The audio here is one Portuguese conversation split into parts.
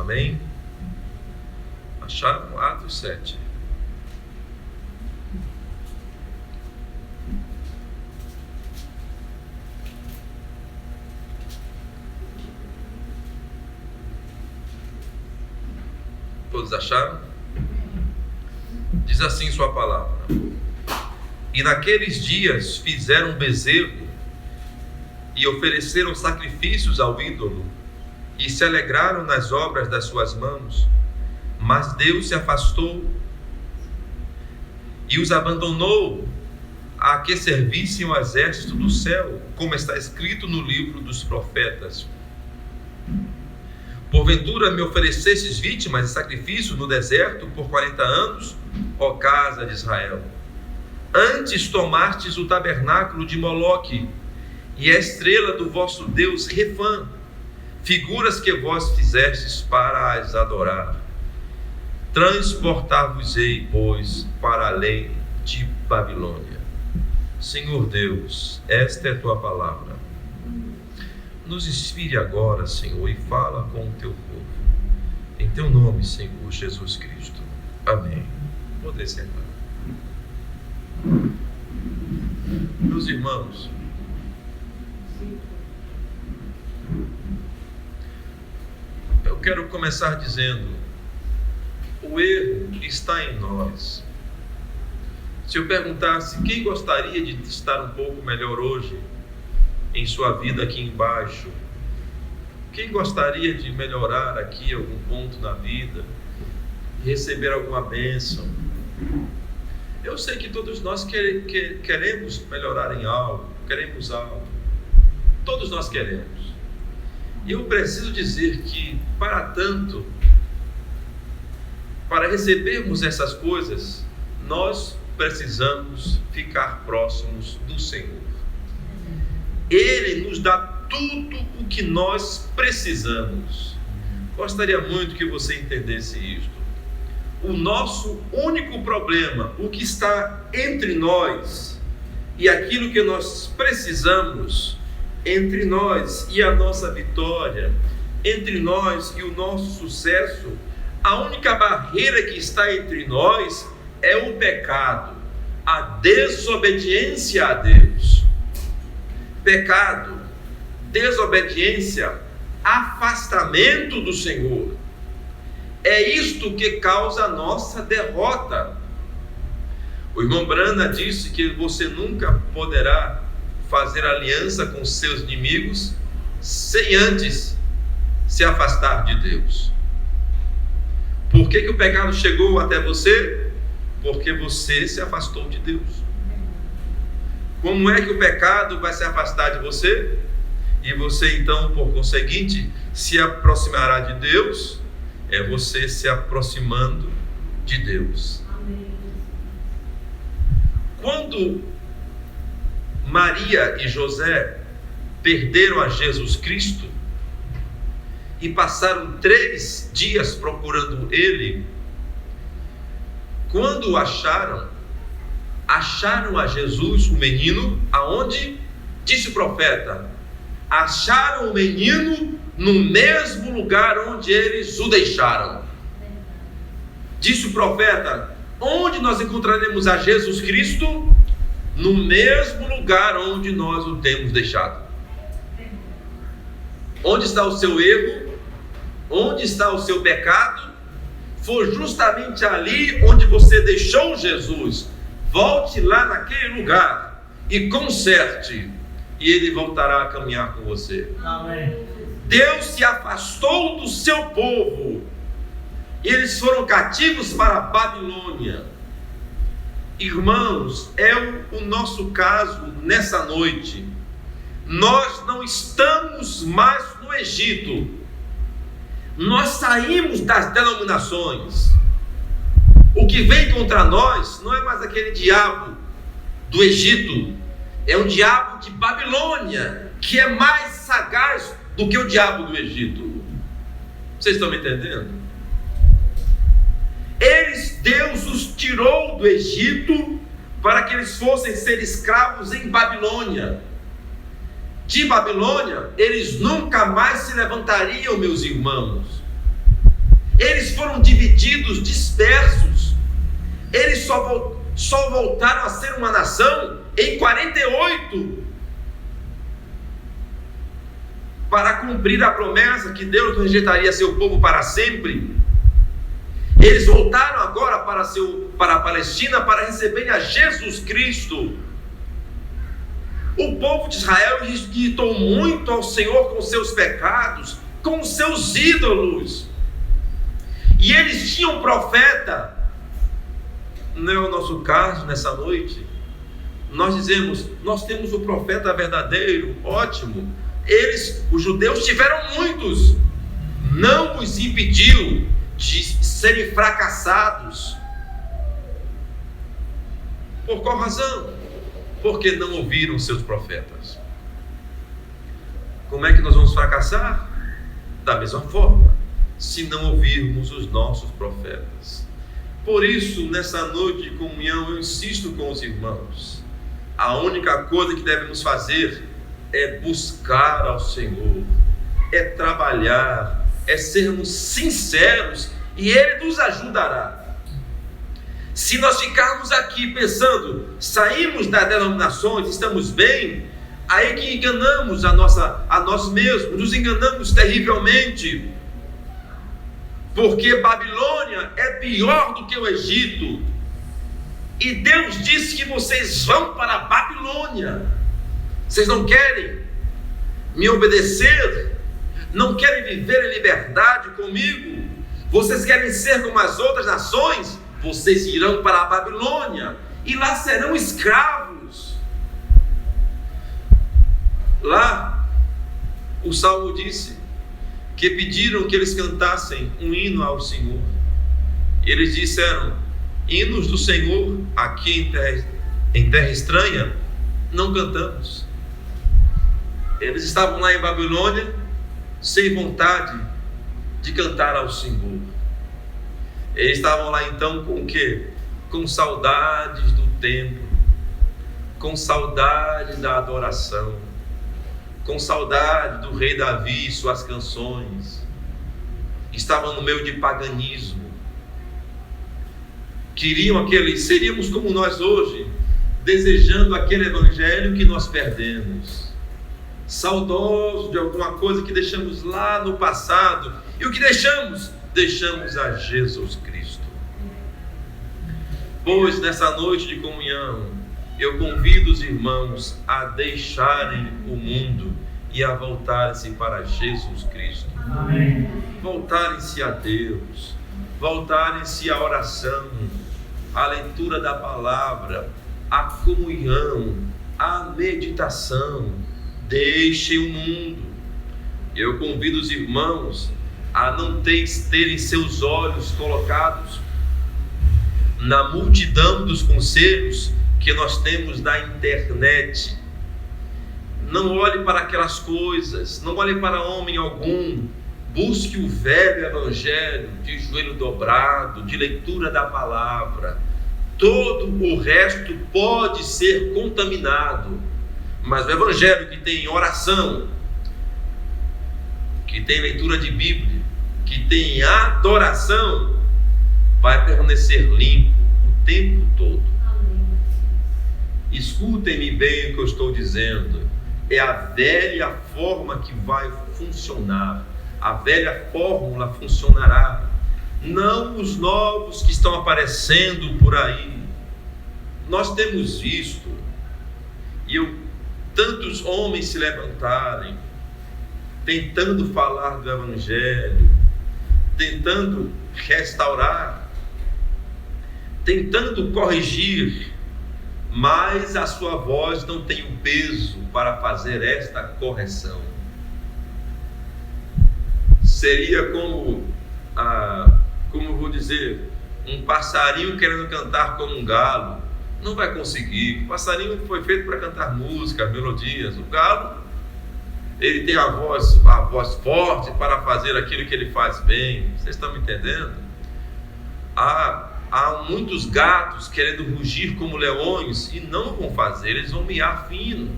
Amém? Acharam? Atos 7. Todos acharam? Diz assim sua palavra: e naqueles dias fizeram um bezerro e ofereceram sacrifícios ao ídolo e se alegraram nas obras das suas mãos. Mas Deus se afastou e os abandonou a que servissem o exército do céu, como está escrito no livro dos profetas. Porventura me oferecestes vítimas e sacrifícios no deserto por 40 anos, ó casa de Israel. Antes tomastes o tabernáculo de Moloque e a estrela do vosso Deus Refã, figuras que vós fizestes para as adorar. Transportar-vos-ei, pois, para além de Babilônia. Senhor Deus, esta é a tua palavra. Nos inspire agora, Senhor, e fala com o teu povo. Em teu nome, Senhor Jesus Cristo. Amém. Poder sentar. Meus irmãos, eu quero começar dizendo: o erro está em nós. Se eu perguntasse quem gostaria de estar um pouco melhor hoje em sua vida aqui embaixo, quem gostaria de melhorar aqui algum ponto na vida, receber alguma bênção? Eu sei que todos nós queremos melhorar em algo, queremos algo. Todos nós queremos. E eu preciso dizer que, para tanto, para recebermos essas coisas, nós precisamos ficar próximos do Senhor. Ele nos dá tudo o que nós precisamos. Gostaria muito que você entendesse isto. O nosso único problema, o que está entre nós e aquilo que nós precisamos, entre nós e a nossa vitória, entre nós e o nosso sucesso, a única barreira que está entre nós é o pecado, a desobediência a Deus. Pecado, desobediência, afastamento do Senhor. É isto que causa a nossa derrota. O irmão Brana disse que você nunca poderá fazer aliança com seus inimigos sem antes se afastar de Deus. Por que o pecado chegou até você? Porque você se afastou de Deus. Como é que o pecado vai se afastar de você? E você então, por conseguinte, se aproximará de Deus? É você se aproximando de Deus. Amém. Quando Maria e José perderam a Jesus Cristo e passaram 3 dias procurando ele, quando o acharam a Jesus, o menino, aonde? Disse o profeta: acharam o menino no mesmo lugar onde eles o deixaram. Disse o profeta: onde nós encontraremos a Jesus Cristo? No mesmo lugar onde nós o temos deixado. Onde está o seu erro? Onde está o seu pecado? Foi justamente ali onde você deixou Jesus. Volte lá naquele lugar e conserte, e ele voltará a caminhar com você. Amém. Deus se afastou do seu povo. Eles foram cativos para a Babilônia. Irmãos, é o nosso caso nessa noite. Nós não estamos mais no Egito. Nós saímos das denominações. O que vem contra nós não é mais aquele diabo do Egito. É um diabo de Babilônia, que é mais sagaz do que o diabo do Egito. Vocês estão me entendendo? Deus os tirou do Egito para que eles fossem ser escravos em Babilônia. De Babilônia, eles nunca mais se levantariam, meus irmãos. Eles foram divididos, dispersos. Eles só voltaram a ser uma nação em 48, para cumprir a promessa que Deus rejeitaria seu povo para sempre. Eles voltaram agora para a Palestina para receberem a Jesus Cristo. O povo de Israel rejeitou muito ao Senhor com seus pecados, com seus ídolos. E eles tinham profeta. Não é o nosso caso nessa noite. Nós dizemos, nós temos o profeta verdadeiro, ótimo. Os judeus tiveram muitos. Não os impediu de serem fracassados. Por qual razão? Porque não ouviram seus profetas. Como é que nós vamos fracassar? Da mesma forma, se não ouvirmos os nossos profetas. Por isso, nessa noite de comunhão, eu insisto com os irmãos, a única coisa que devemos fazer é buscar ao Senhor, é trabalhar, é sermos sinceros, e Ele nos ajudará. Se nós ficarmos aqui pensando, saímos das denominações, estamos bem, aí que enganamos a nós mesmos, nos enganamos terrivelmente, porque Babilônia é pior do que o Egito, e Deus disse que vocês vão para a Babilônia. Vocês não querem me obedecer? Não querem viver em liberdade comigo? Vocês querem ser como as outras nações? Vocês irão para a Babilônia e lá serão escravos. Lá, o Salmo disse que pediram que eles cantassem um hino ao Senhor. Eles disseram, hinos do Senhor aqui em terra estranha, não cantamos. Eles estavam lá em Babilônia, sem vontade de cantar ao Senhor. Eles estavam lá então com o quê? Com saudades do templo, com saudade da adoração, com saudade do rei Davi e suas canções. Estavam no meio de paganismo. Seríamos como nós hoje, desejando aquele evangelho que nós perdemos, saudosos de alguma coisa que deixamos lá no passado. E o que deixamos? Deixamos a Jesus Cristo. Pois nessa noite de comunhão, eu convido os irmãos a deixarem o mundo e a voltarem-se para Jesus Cristo. Amém. Voltarem-se a Deus, voltarem-se à oração, à leitura da palavra, à comunhão, à meditação. Deixem o mundo. Eu convido os irmãos a não terem seus olhos colocados na multidão dos conselhos que nós temos na internet. Não olhe para aquelas coisas, não olhe para homem algum. Busque o velho evangelho de joelho dobrado, de leitura da palavra. Todo o resto pode ser contaminado, mas o evangelho que tem oração, que tem leitura de Bíblia, que tem adoração, vai permanecer limpo o tempo todo. Escutem-me bem o que eu estou dizendo. É a velha forma que vai funcionar. A velha fórmula funcionará. Não os novos que estão aparecendo por aí. Nós temos visto, tantos homens se levantarem, tentando falar do Evangelho, tentando restaurar, tentando corrigir, mas a sua voz não tem o peso para fazer esta correção. Seria como eu vou dizer, um passarinho querendo cantar como um galo. Não vai conseguir. O passarinho foi feito para cantar música, melodias. O galo, ele tem a voz forte para fazer aquilo que ele faz bem. Vocês estão me entendendo? Há muitos gatos querendo rugir como leões e não vão fazer. Eles vão miar fino.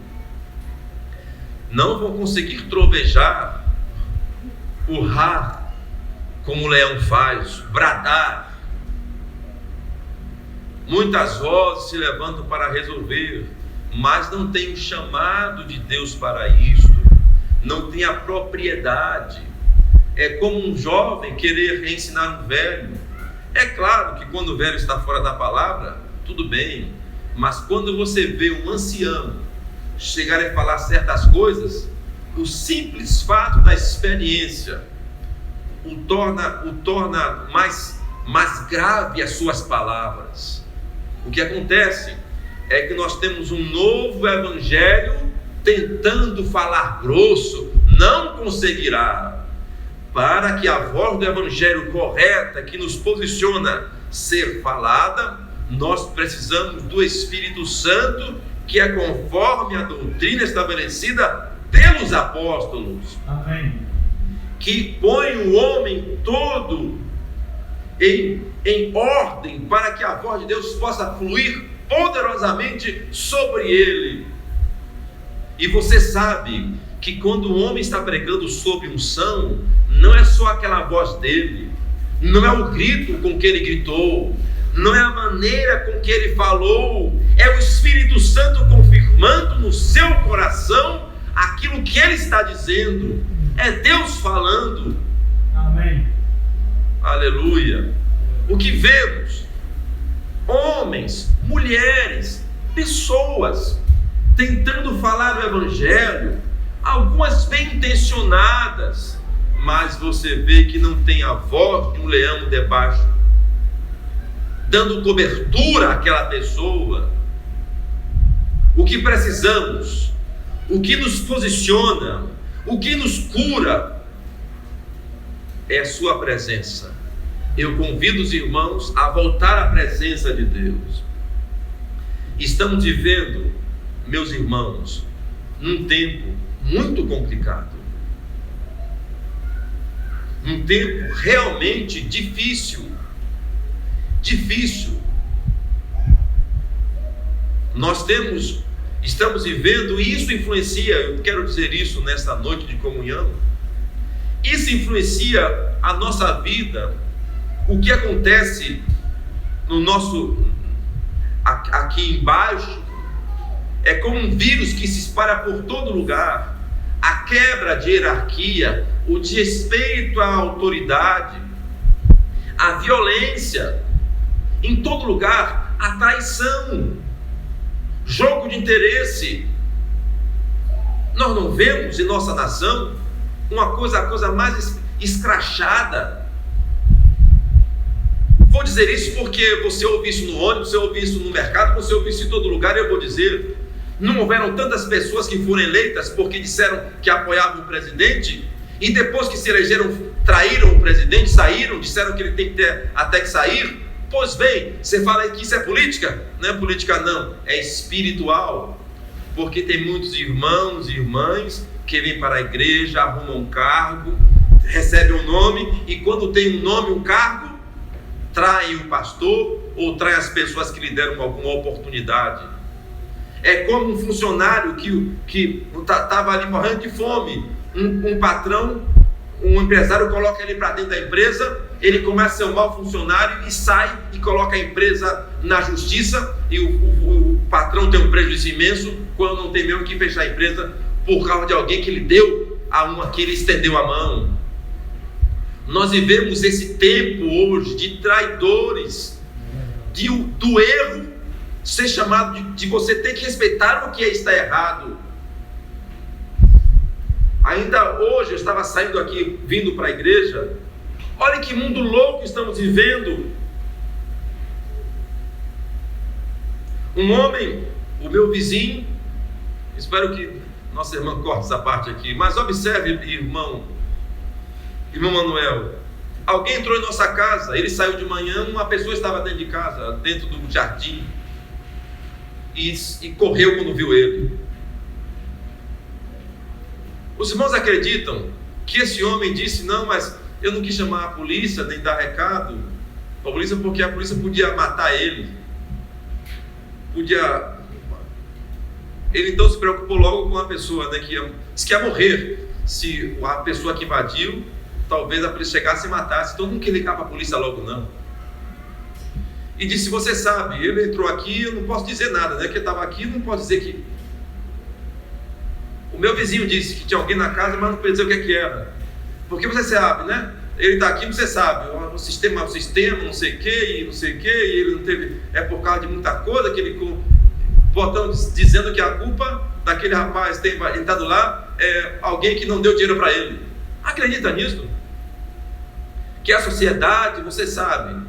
Não vão conseguir trovejar, urrar como o leão faz, bradar. Muitas vozes se levantam para resolver, mas não tem o chamado de Deus para isto, não tem a propriedade. É como um jovem querer ensinar um velho. É claro que quando o velho está fora da palavra, tudo bem, mas quando você vê um ancião chegar a falar certas coisas, o simples fato da experiência o torna mais grave as suas palavras. O que acontece é que nós temos um novo evangelho tentando falar grosso, não conseguirá. Para que a voz do evangelho correta, que nos posiciona, ser falada, nós precisamos do Espírito Santo, que é conforme a doutrina estabelecida pelos apóstolos. Amém. Que põe o homem todo em ordem, para que a voz de Deus possa fluir poderosamente sobre ele. E você sabe que quando o homem está pregando sob unção, não é só aquela voz dele, não é o grito com que ele gritou, não é a maneira com que ele falou, é o Espírito Santo confirmando no seu coração aquilo que ele está dizendo. É Deus falando. Amém. Aleluia. O que vemos? Homens, mulheres, pessoas tentando falar o evangelho, algumas bem intencionadas, mas você vê que não tem a voz de um leão debaixo, dando cobertura àquela pessoa. O que precisamos, o que nos posiciona, o que nos cura, é a sua presença. Eu convido os irmãos a voltar à presença de Deus. Estamos vivendo, meus irmãos, num tempo muito complicado, um tempo realmente difícil. Estamos vivendo, e isso influencia, eu quero dizer isso nesta noite de comunhão, isso influencia a nossa vida. O que acontece no nosso, aqui embaixo, é como um vírus que se espalha por todo lugar. A quebra de hierarquia, o desrespeito à autoridade, a violência, em todo lugar, a traição, jogo de interesse. Nós não vemos em nossa nação a coisa mais escrachada. Vou dizer isso porque você ouve isso no ônibus, você ouve isso no mercado, você ouve isso em todo lugar, e eu vou dizer: não houveram tantas pessoas que foram eleitas porque disseram que apoiavam o presidente, e depois que se elegeram, traíram o presidente, saíram, disseram que ele tem que ter até que sair. Pois bem, você fala que isso é política? Não é política não, é espiritual. Porque tem muitos irmãos e irmãs que vêm para a igreja, arrumam um cargo, recebem um nome, e quando tem um nome, um cargo, traem o pastor ou traem as pessoas que lhe deram alguma oportunidade. É como um funcionário que estava ali morrendo de fome. Um patrão, um empresário coloca ele para dentro da empresa, ele começa a ser um mau funcionário e sai e coloca a empresa na justiça, e o patrão tem um prejuízo imenso quando não tem mesmo que fechar a empresa por causa de alguém que ele deu que ele estendeu a mão. Nós vivemos esse tempo hoje de traidores, do erro ser chamado de você ter que respeitar o que está errado. Ainda hoje eu estava saindo aqui, vindo para a igreja. Olha que mundo louco estamos vivendo. Um homem, o meu vizinho, espero que nossa irmã corte essa parte aqui, mas observe, irmão Manuel, alguém entrou em nossa casa, ele saiu de manhã, uma pessoa estava dentro de casa, dentro do jardim, e correu quando viu ele. Os irmãos acreditam que esse homem disse: não, mas eu não quis chamar a polícia, nem dar recado para a polícia, porque a polícia podia matar ele. Ele então se preocupou logo com a pessoa, né, disse que ia morrer se a pessoa que invadiu talvez a polícia chegasse e matasse. Todo mundo queria ligar para a polícia logo, não. E disse: você sabe, ele entrou aqui, eu não posso dizer nada, né? Que ele estava aqui, não posso dizer que... O meu vizinho disse que tinha alguém na casa, mas não podia dizer o que era. Porque você sabe, né? Ele está aqui, você sabe, o sistema, não sei o que, e ele não teve... É por causa de muita coisa que ele... Botando, dizendo que a culpa daquele rapaz tem entrado lá é alguém que não deu dinheiro para ele. Acredita nisso? Que a sociedade, você sabe.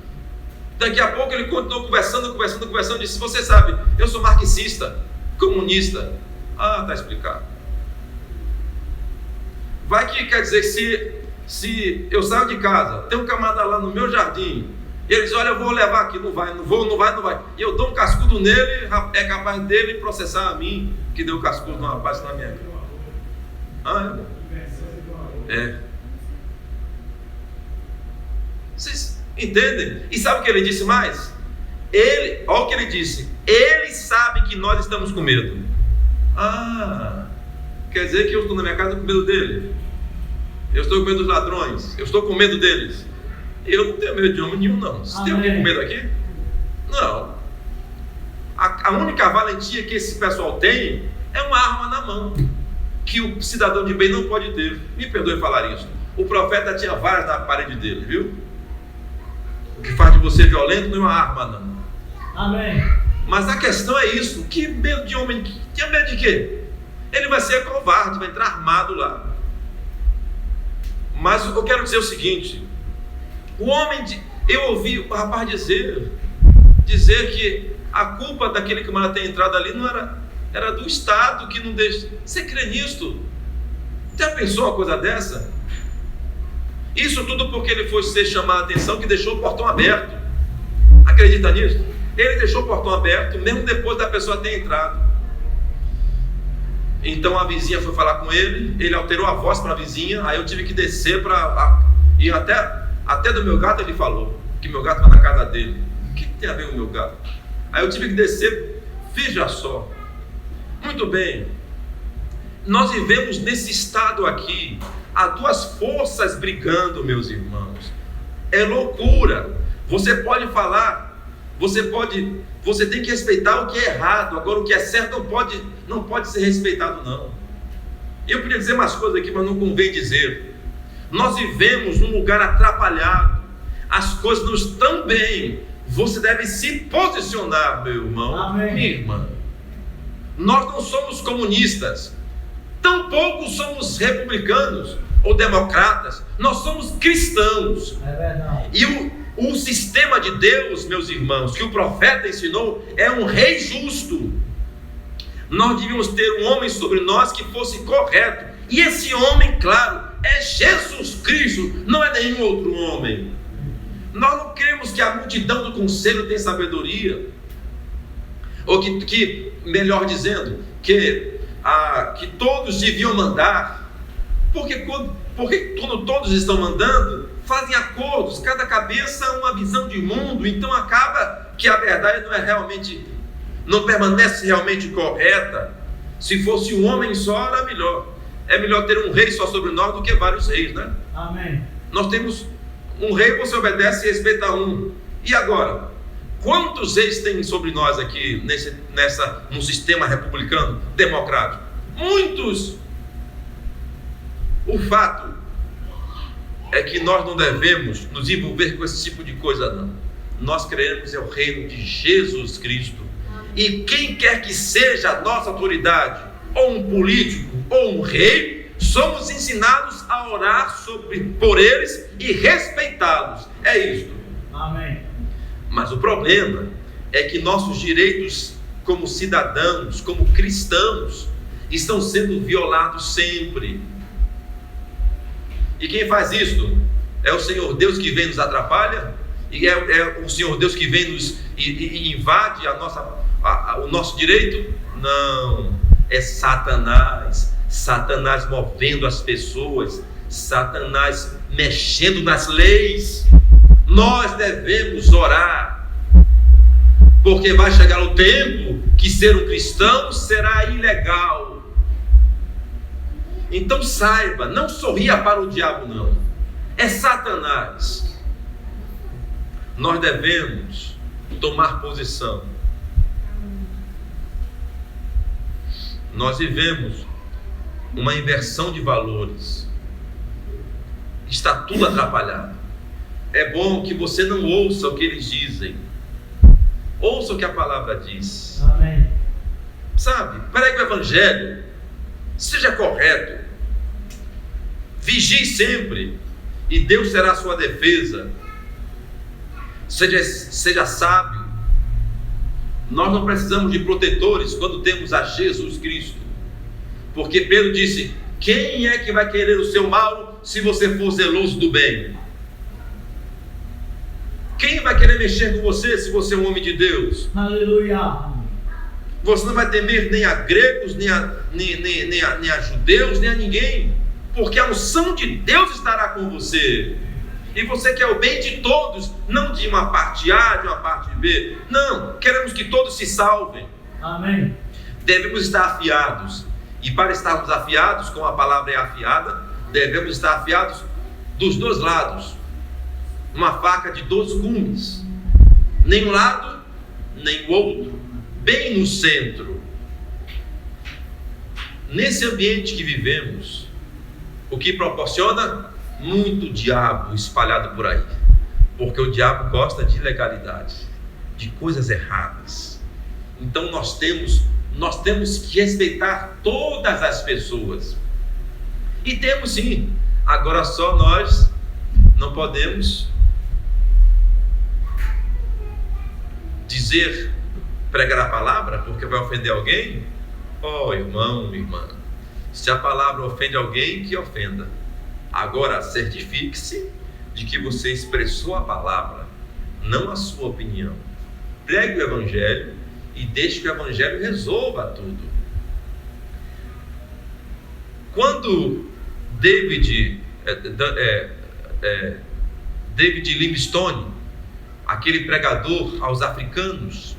Daqui a pouco ele continuou conversando, disse: você sabe, eu sou marxista, comunista. Ah, está explicado. Vai que quer dizer que se eu saio de casa, tem um camarada lá no meu jardim, e ele diz: olha, eu vou levar aqui, não vai. E eu dou um cascudo nele, é capaz dele processar a mim, que deu cascudo numa rapaz na minha casa. Ah, é. Vocês entendem? E sabe o que ele disse mais? Olha o que ele disse: ele sabe que nós estamos com medo. Ah, quer dizer que eu estou na minha casa com medo dele. Eu estou com medo dos ladrões. Eu estou com medo deles. Eu não tenho medo de homem nenhum, não. Você tem alguém com medo aqui? Não. A única valentia que esse pessoal tem é uma arma na mão, que o cidadão de bem não pode ter. Me perdoe falar isso. O profeta tinha várias na parede dele, viu? O que faz de você violento não é uma arma, não. Amém. Mas a questão é isso: que medo de homem? Tinha medo de quê? Ele vai ser covarde, vai entrar armado lá. Mas eu quero dizer o seguinte: eu ouvi o rapaz dizer que a culpa daquele camarada ter entrado ali não era do Estado que não deixa. Você crê nisso? Já pensou uma coisa dessa? Isso tudo porque ele foi ser chamado a atenção, que deixou o portão aberto. Acredita nisso? Ele deixou o portão aberto mesmo depois da pessoa ter entrado. Então a vizinha foi falar com ele alterou a voz para a vizinha, aí eu tive que descer e até do meu gato ele falou, que meu gato está na casa dele. O que tem a ver com o meu gato? Aí eu tive que descer. Veja só. Muito bem. Nós vivemos nesse estado aqui. Há duas forças brigando, meus irmãos. É loucura. Você pode falar, você tem que respeitar o que é errado. Agora o que é certo não pode ser respeitado, não. Eu podia dizer umas coisas aqui, mas não convém dizer. Nós vivemos num lugar atrapalhado. As coisas não estão bem. Você deve se posicionar, meu irmão. Amém. Minha irmã. Nós não somos comunistas. Tampouco somos republicanos ou democratas. Nós somos cristãos. É verdade. E o sistema de Deus, meus irmãos, que o profeta ensinou, é um rei justo. Nós devíamos ter um homem sobre nós que fosse correto. E esse homem, claro, é Jesus Cristo, não é nenhum outro homem. Nós não cremos que a multidão do conselho tem sabedoria, ou que melhor dizendo, que todos deviam mandar, porque quando todos estão mandando, fazem acordos, cada cabeça uma visão de mundo, então acaba que a verdade não permanece realmente correta. Se fosse um homem só, era melhor. É melhor ter um rei só sobre nós do que vários reis, né? Amém. Nós temos um rei, você obedece e respeita um. E agora? Quantos reis tem sobre nós aqui num sistema republicano, democrático? Muitos. O fato é que nós não devemos nos envolver com esse tipo de coisa, não. Nós queremos o reino de Jesus Cristo. E quem quer que seja a nossa autoridade, ou um político, ou um rei, somos ensinados a orar por eles e respeitá-los. É isto. Amém. Mas o problema é que nossos direitos como cidadãos, como cristãos, estão sendo violados sempre. E quem faz isso? É o Senhor Deus que vem nos atrapalha? E é o Senhor Deus que vem nos e invade o nosso direito? Não, é Satanás. Satanás movendo as pessoas, Satanás mexendo nas leis. Nós devemos orar, porque vai chegar o tempo que ser um cristão será ilegal. Então saiba, não sorria para o diabo, não. é Satanás, nós devemos tomar posição. Nós vivemos uma inversão de valores. Está tudo atrapalhado. É bom que você não ouça o que eles dizem. Ouça o que a palavra diz. Amém. Sabe? Pregue o evangelho. Seja correto. Vigie sempre. E Deus será a sua defesa. Seja sábio. Nós não precisamos de protetores quando temos a Jesus Cristo. Porque Pedro disse: quem é que vai querer o seu mal se você for zeloso do bem? Quem vai querer mexer com você se você é um homem de Deus? Aleluia. Você não vai temer nem a gregos, nem a judeus, nem a ninguém. Porque a unção de Deus estará com você. E você quer o bem de todos, não de uma parte A, de uma parte B. Não, queremos que todos se salvem. Amém. Devemos estar afiados. E para estarmos afiados, como a palavra é afiada, devemos estar afiados dos dois lados. Uma faca de 2 gumes. Nem um lado, nem o outro. Bem no centro. Nesse ambiente que vivemos, o que proporciona? Muito diabo espalhado por aí. Porque o diabo gosta de ilegalidade, de coisas erradas. Então nós temos que respeitar todas as pessoas. E temos sim. Agora só nós não podemos pregar a palavra porque vai ofender alguém. Oh, irmão, irmã, se a palavra ofende alguém, que ofenda. Agora certifique-se de que você expressou a palavra, não a sua opinião. Pregue o evangelho e deixe que o evangelho resolva tudo. Quando David Livingstone, aquele pregador aos africanos,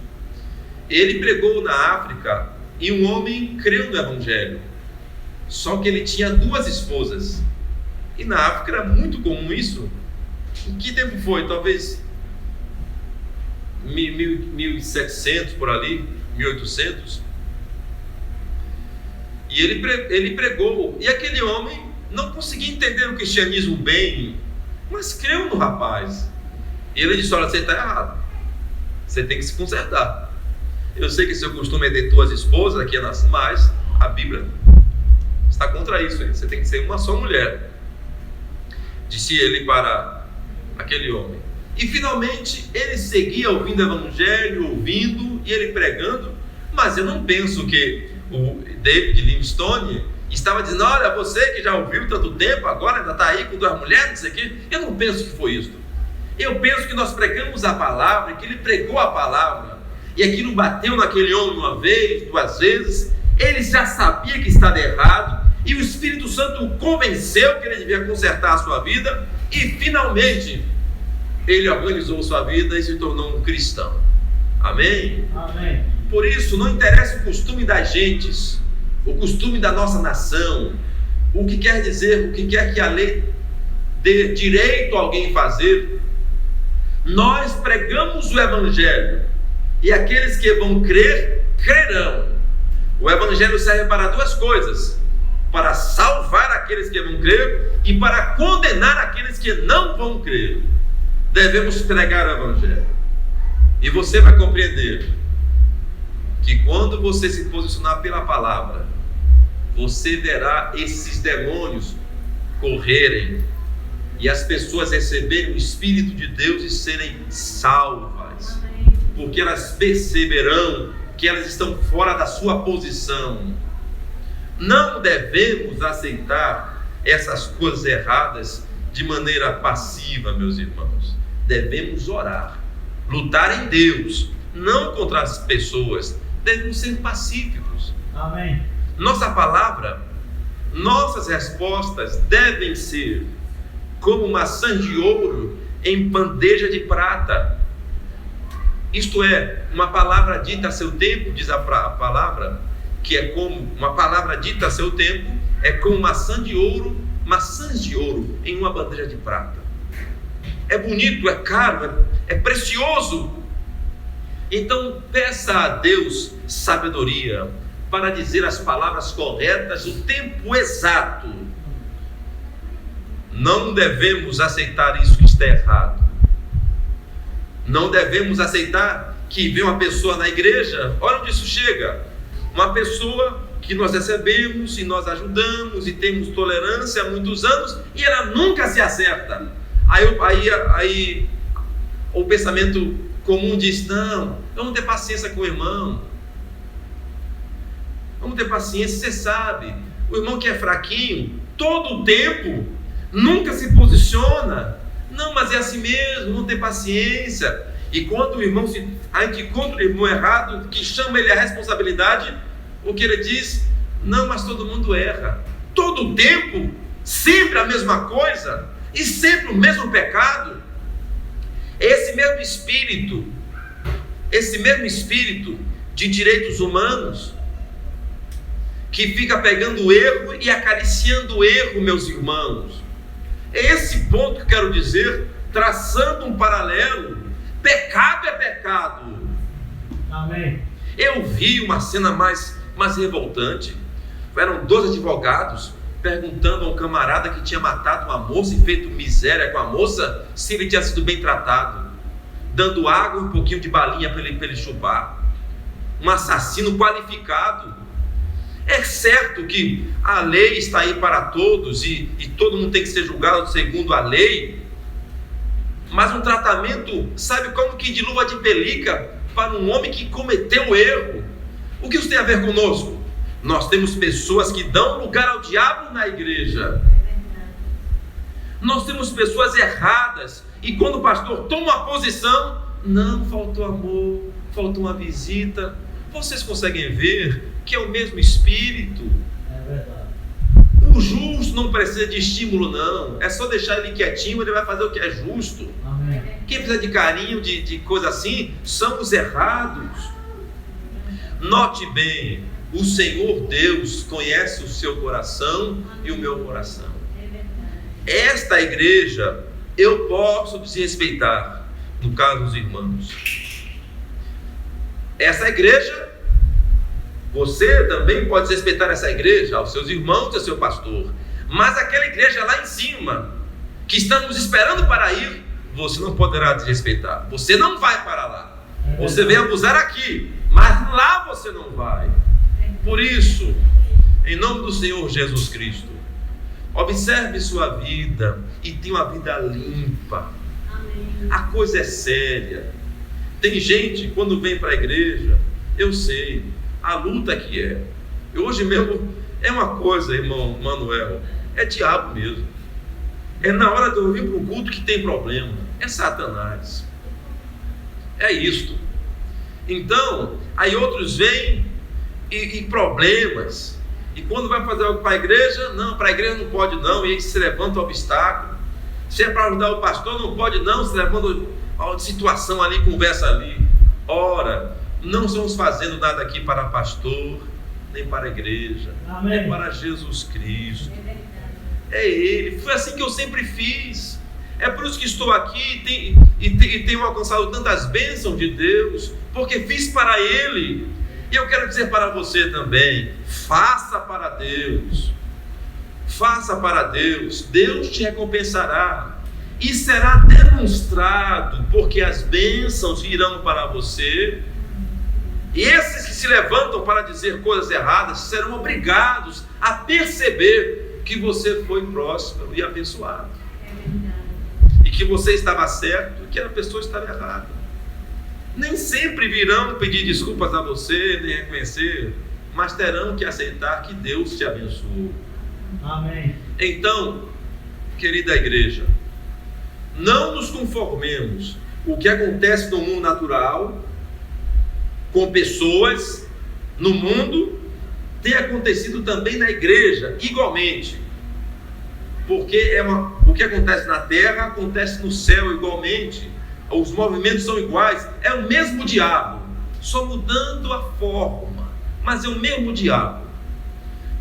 ele pregou na África e um homem creu no evangelho. Só que ele tinha 2 esposas. E na África era muito comum isso. Em que tempo foi? Talvez 1700 por ali, 1800. E ele pregou. E aquele homem não conseguia entender o cristianismo bem, mas creu no rapaz. E ele disse: olha, você está errado. Você tem que se consertar. Eu sei que seu costume é ter 2 esposas, aqui é nascer, mas a Bíblia está contra isso. Você tem que ser uma só mulher. Disse ele para aquele homem. E finalmente ele seguia ouvindo o evangelho, ouvindo e ele pregando. Mas eu não penso que o David Livingstone estava dizendo: olha, você que já ouviu tanto tempo, agora ainda está aí com 2 mulheres, não sei o quê. Eu não penso que foi isso. Eu penso que nós pregamos a palavra, que ele pregou a palavra, e aquilo bateu naquele homem 1 vez, 2 vezes. Ele já sabia que estava errado, e o Espírito Santo o convenceu que ele devia consertar a sua vida, e finalmente ele organizou sua vida e se tornou um cristão. Amém? Amém. Por isso, não interessa o costume das gentes, o costume da nossa nação, o que quer dizer, o que quer que a lei dê direito a alguém fazer. Nós pregamos o evangelho, e aqueles que vão crer, crerão. O evangelho serve para 2 coisas: para salvar aqueles que vão crer e para condenar aqueles que não vão crer. Devemos pregar o evangelho. E você vai compreender que quando você se posicionar pela palavra, você verá esses demônios correrem e as pessoas receberem o Espírito de Deus e serem salvas, porque elas perceberão que elas estão fora da sua posição. Não devemos aceitar essas coisas erradas de maneira passiva, meus irmãos. Devemos orar, lutar em Deus, não contra as pessoas. Devemos ser pacíficos. Amém. Nossa palavra, nossas respostas devem ser como maçã de ouro em bandeja de prata. Isto é, uma palavra dita a seu tempo, diz a palavra, que é como uma palavra dita a seu tempo, é como maçã de ouro, maçãs de ouro em uma bandeja de prata. É bonito, é caro, é precioso. Então peça a Deus sabedoria para dizer as palavras corretas, o tempo exato. Não devemos aceitar isso que está errado. Não devemos aceitar que vem uma pessoa na igreja, olha onde isso chega, uma pessoa que nós recebemos e nós ajudamos e temos tolerância há muitos anos e ela nunca se acerta. Aí o pensamento comum diz: não, vamos ter paciência com o irmão. Vamos ter paciência, você sabe, o irmão que é fraquinho, todo o tempo, nunca se posiciona. Não, mas é assim mesmo, vamos ter paciência. E quando o irmão a gente encontra o irmão errado, que chama ele à responsabilidade, o que ele diz? Não, mas todo mundo erra. Todo o tempo, sempre a mesma coisa, e sempre o mesmo pecado. Esse mesmo espírito de direitos humanos, que fica pegando o erro e acariciando o erro, meus irmãos. É esse ponto que eu quero dizer, traçando um paralelo. Pecado é pecado. Amém. Eu vi uma cena mais revoltante. Eram 2 advogados perguntando a um camarada que tinha matado uma moça e feito miséria com a moça, se ele tinha sido bem tratado, dando água e um pouquinho de balinha para ele chupar. Um assassino qualificado. É certo que a lei está aí para todos e todo mundo tem que ser julgado segundo a lei, mas um tratamento, sabe como que de luva de pelica para um homem que cometeu erro. O que isso tem a ver conosco? Nós temos pessoas que dão lugar ao diabo na igreja. Nós temos pessoas erradas e quando o pastor toma uma posição, não, faltou amor, faltou uma visita. Vocês conseguem ver que é o mesmo espírito? É verdade. O justo não precisa de estímulo, não. É só deixar ele quietinho, ele vai fazer o que é justo. Amém. Quem precisa de carinho, de coisa assim, são os errados. Note bem, o Senhor Deus conhece o seu coração e o meu coração. Esta igreja eu posso desrespeitar, no caso dos irmãos. Essa igreja, você também pode respeitar essa igreja, aos seus irmãos e ao seu pastor. Mas aquela igreja lá em cima, que estamos esperando para ir, você não poderá desrespeitar. Você não vai para lá. Você vem abusar aqui, mas lá você não vai. Por isso, em nome do Senhor Jesus Cristo, observe sua vida e tenha uma vida limpa. A coisa é séria. Tem gente, quando vem para a igreja, eu sei a luta que é. E hoje mesmo é uma coisa, irmão Manuel, é diabo mesmo. É na hora de eu vir para o culto que tem problema. É Satanás. É isto. Então, aí outros vêm e problemas. E quando vai fazer algo para a igreja, não, para a igreja não pode não, e aí se levanta o obstáculo. Se é para ajudar o pastor, não pode não, se levanta a situação ali, conversa ali. Ora, não estamos fazendo nada aqui para pastor, nem para a igreja. Amém. É para Jesus Cristo. É Ele. Foi assim que eu sempre fiz. É por isso que estou aqui e tenho alcançado tantas bênçãos de Deus, porque fiz para Ele. E eu quero dizer para você também, faça para Deus. Faça para Deus. Deus te recompensará. E será demonstrado, porque as bênçãos virão para você. E esses que se levantam para dizer coisas erradas serão obrigados a perceber que você foi próspero e abençoado. E que você estava certo e que a pessoa estava errada. Nem sempre virão pedir desculpas a você, nem reconhecer, mas terão que aceitar que Deus te abençoou. Amém. Então, querida igreja, não nos conformemos com o que acontece no mundo natural, com pessoas no mundo, tem acontecido também na igreja, igualmente. Porque o que acontece na terra, acontece no céu igualmente. Os movimentos são iguais, é o mesmo diabo, só mudando a forma, mas é o mesmo diabo.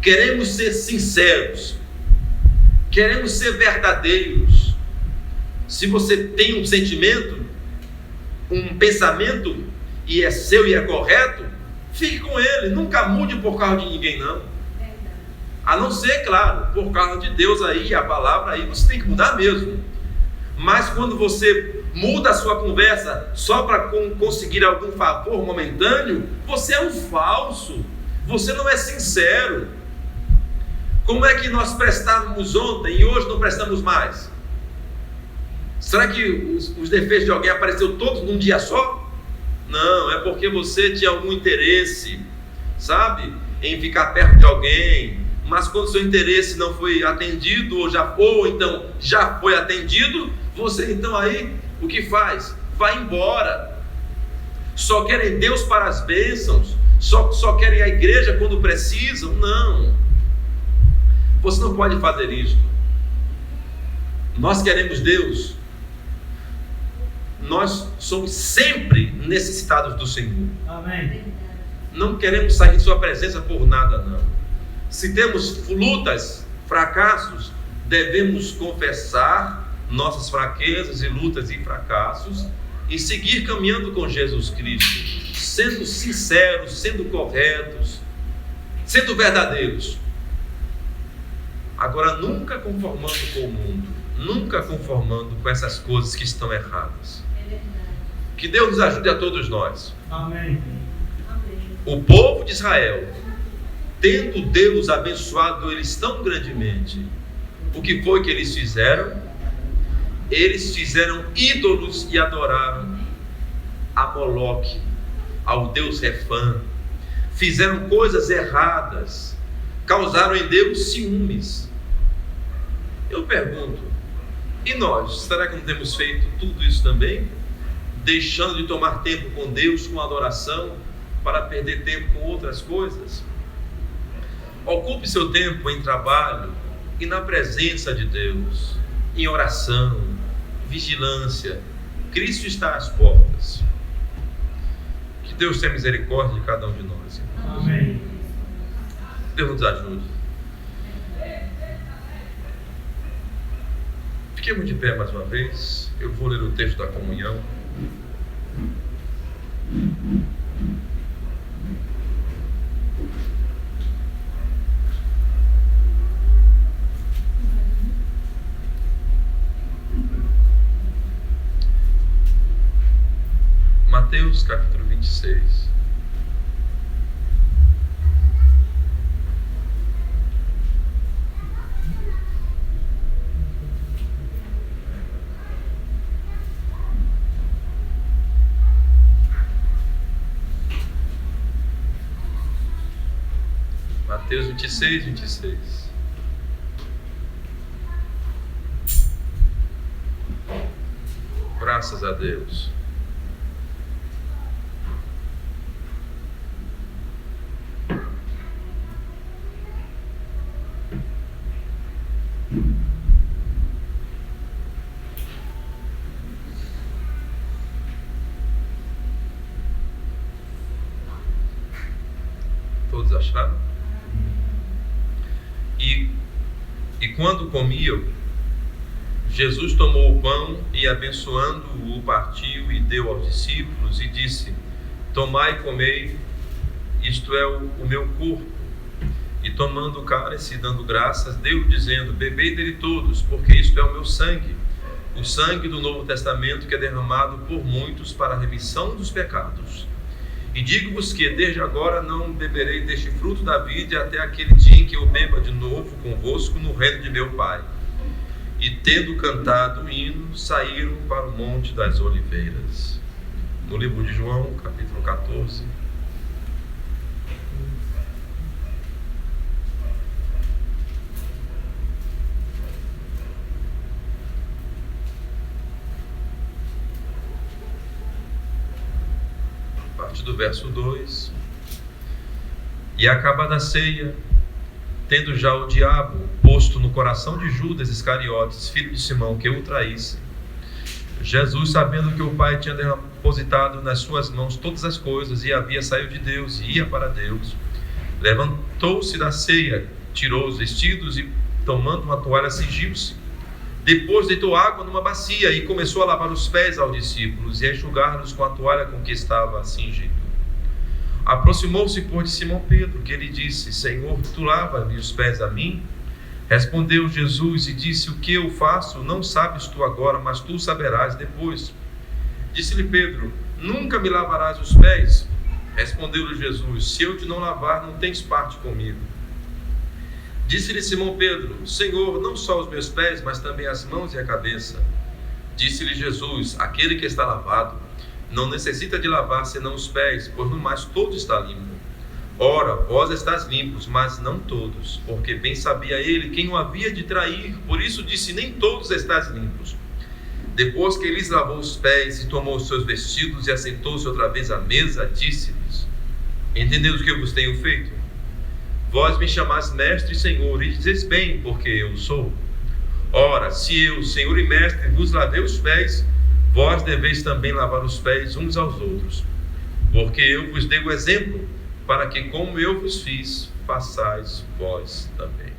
Queremos ser sinceros. Queremos ser verdadeiros. Se você tem um sentimento, um pensamento, e é seu e é correto, fique com ele. Nunca mude por causa de ninguém, não. A não ser, claro, por causa de Deus aí, a palavra aí, você tem que mudar mesmo. Mas quando você muda a sua conversa só para conseguir algum favor momentâneo, você é um falso. Você não é sincero. Como é que nós prestávamos ontem e hoje não prestamos mais? Será que os defeitos de alguém apareceram todos num dia só? Não, é porque você tinha algum interesse, sabe, em ficar perto de alguém. Mas quando seu interesse não foi atendido, ou então já foi atendido, você então aí, o que faz? Vai embora. Só querem Deus para as bênçãos, só querem a igreja quando precisam? Não. Você não pode fazer isto. Nós queremos Deus. Nós somos sempre necessitados do Senhor. Amém. Não queremos sair de sua presença por nada, não. Se temos lutas, fracassos, devemos confessar nossas fraquezas e lutas e fracassos e seguir caminhando com Jesus Cristo, sendo sinceros, sendo corretos, sendo verdadeiros. Agora, nunca conformando com o mundo, nunca conformando com essas coisas que estão erradas. Que Deus nos ajude a todos nós. Amém. O povo de Israel, tendo Deus abençoado eles tão grandemente, o que foi que eles fizeram? Eles fizeram ídolos e adoraram a Moloque, ao Deus Refã. Fizeram coisas erradas, causaram em Deus ciúmes. Eu pergunto, e nós, será que não temos feito tudo isso também? Deixando de tomar tempo com Deus, com adoração, para perder tempo com outras coisas? Ocupe seu tempo em trabalho e na presença de Deus, em oração, vigilância. Cristo está às portas. Que Deus tenha misericórdia de cada um de nós. Amém. Deus nos ajude. Fiquemos de pé mais uma vez. Eu vou ler o texto da comunhão. Mateus capítulo 26. Mateus 26, 26. Graças a Deus. Todos acharam? E quando comiam, Jesus tomou o pão e, abençoando-o, partiu e deu aos discípulos e disse: tomai e comei, isto é o meu corpo. E tomando o cálice e dando graças, deu dizendo: bebei dele todos, porque isto é o meu sangue, o sangue do Novo Testamento, que é derramado por muitos para a remissão dos pecados. E digo-vos que desde agora não beberei deste fruto da vide até aquele dia em que eu beba de novo convosco no reino de meu Pai. E tendo cantado o hino, saíram para o Monte das Oliveiras. No livro de João, capítulo 14. A partir do verso 2. E acabada a ceia, tendo já o diabo posto no coração de Judas Iscariotes, filho de Simão, que o traísse, Jesus, sabendo que o Pai tinha depositado nas suas mãos todas as coisas e havia saído de Deus e ia para Deus, levantou-se da ceia, tirou os vestidos e tomando uma toalha, cingiu-se. Depois deitou água numa bacia e começou a lavar os pés aos discípulos e a enxugar-los com a toalha com que estava cingido. Aproximou-se, pois, de Simão Pedro, que lhe disse: Senhor, tu lavas-me os pés a mim? Respondeu Jesus e disse: O que eu faço não sabes tu agora, mas tu saberás depois. Disse-lhe Pedro: Nunca me lavarás os pés? Respondeu-lhe Jesus: Se eu te não lavar, não tens parte comigo. Disse-lhe Simão Pedro: Senhor, não só os meus pés, mas também as mãos e a cabeça. Disse-lhe Jesus: Aquele que está lavado não necessita de lavar senão os pés, pois no mais todo está limpo. Ora, vós estáis limpos, mas não todos, porque bem sabia ele quem o havia de trair, por isso disse: Nem todos estáis limpos. Depois que lhes lavou os pés e tomou os seus vestidos e assentou-se outra vez à mesa, disse-lhes: Entendeis o que eu vos tenho feito? Vós me chamais mestre e senhor, e dizeis bem, porque eu sou. Ora, se eu, senhor e mestre, vos lavei os pés, vós deveis também lavar os pés uns aos outros. Porque eu vos dei o exemplo, para que, como eu vos fiz, façais vós também.